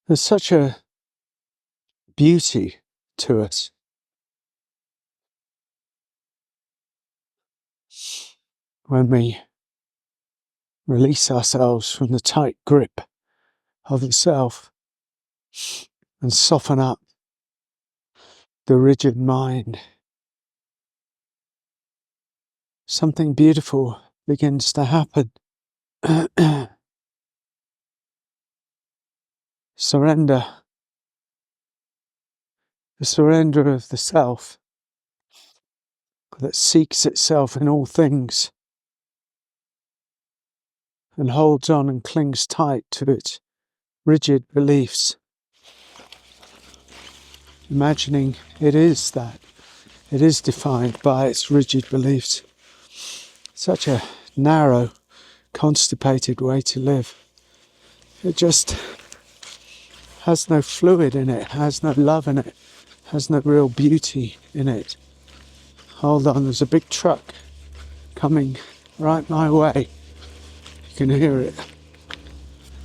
There's such a beauty to us when we release ourselves from the tight grip of the self and soften up the rigid mind. Something beautiful begins to happen. Surrender. The surrender of the self that seeks itself in all things and holds on and clings tight to its rigid beliefs, imagining it is that. It is defined by its rigid beliefs. Such a narrow, constipated way to live. It just has no fluid in it, has no love in it, has no real beauty in it. Hold on, there's a big truck coming right my way. You can hear it.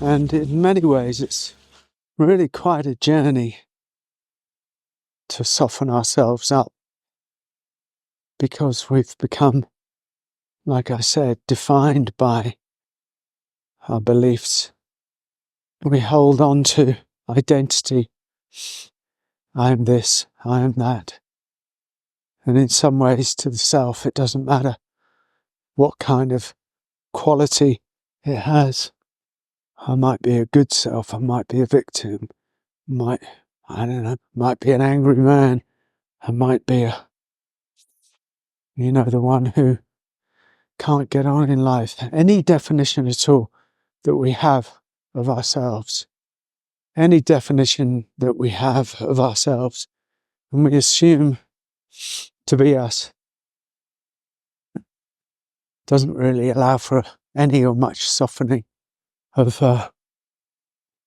And in many ways it's really quite a journey to soften ourselves up, because we've become, like I said, defined by our beliefs. We hold on to identity. I am this, I am that. And in some ways to the self it doesn't matter what kind of quality it has. I might be a good self, I might be a victim, might be an angry man, I might be the one who can't get on in life. Any definition at all that we have of ourselves, any definition that we have of ourselves, and we assume to be us, doesn't really allow for any or much softening of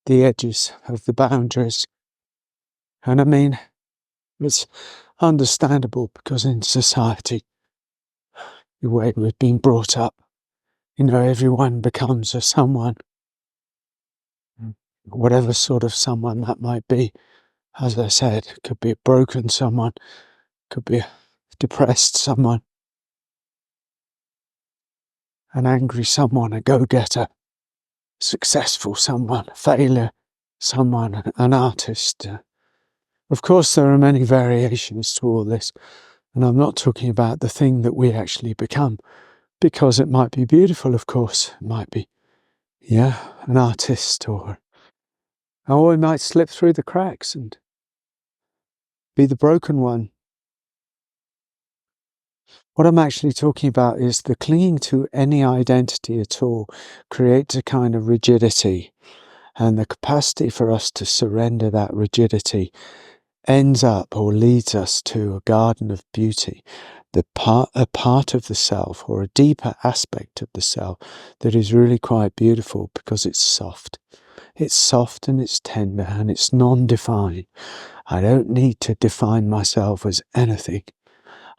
the edges, of the boundaries. And I mean, it's understandable because in society, the way we've been brought up, everyone becomes a someone, whatever sort of someone that might be. As I said, it could be a broken someone, could be a depressed someone, an angry someone, a go-getter, successful someone, a failure someone, an artist. Of course, there are many variations to all this, and I'm not talking about the thing that we actually become, because it might be beautiful, of course. It might be, an artist, or we might slip through the cracks and be the broken one. What I'm actually talking about is the clinging to any identity at all creates a kind of rigidity, and the capacity for us to surrender that rigidity ends up or leads us to a garden of beauty, a part of the self or a deeper aspect of the self that is really quite beautiful because it's soft. It's soft and it's tender and it's non-defined. I don't need to define myself as anything.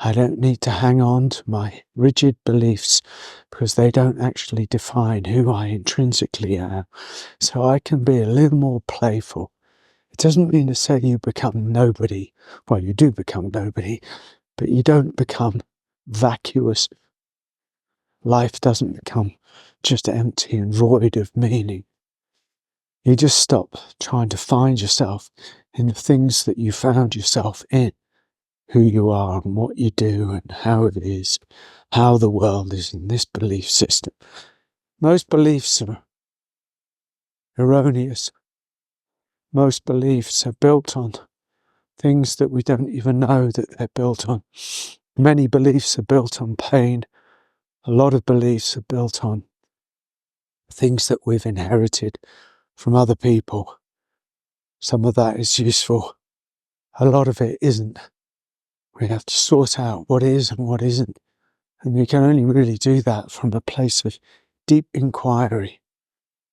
I don't need to hang on to my rigid beliefs because they don't actually define who I intrinsically am. So I can be a little more playful. It doesn't mean to say you become nobody. Well, you do become nobody, but you don't become vacuous. Life doesn't become just empty and void of meaning. You just stop trying to find yourself in the things that you found yourself in, who you are and what you do and how it is, how the world is in this belief system. Most beliefs are erroneous. Most beliefs are built on things that we don't even know that they're built on. Many beliefs are built on pain. A lot of beliefs are built on things that we've inherited from other people. Some of that is useful. A lot of it isn't. We have to sort out what is and what isn't. And we can only really do that from a place of deep inquiry.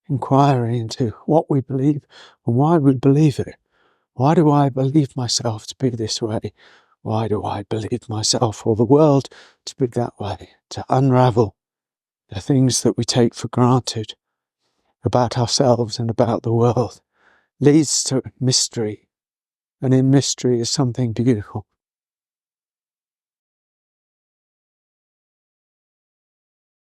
Inquiry into what we believe and why we believe it. Why do I believe myself to be this way? Why do I believe myself or the world to be that way? To unravel the things that we take for granted about ourselves and about the world. leads to mystery. And in mystery is something beautiful.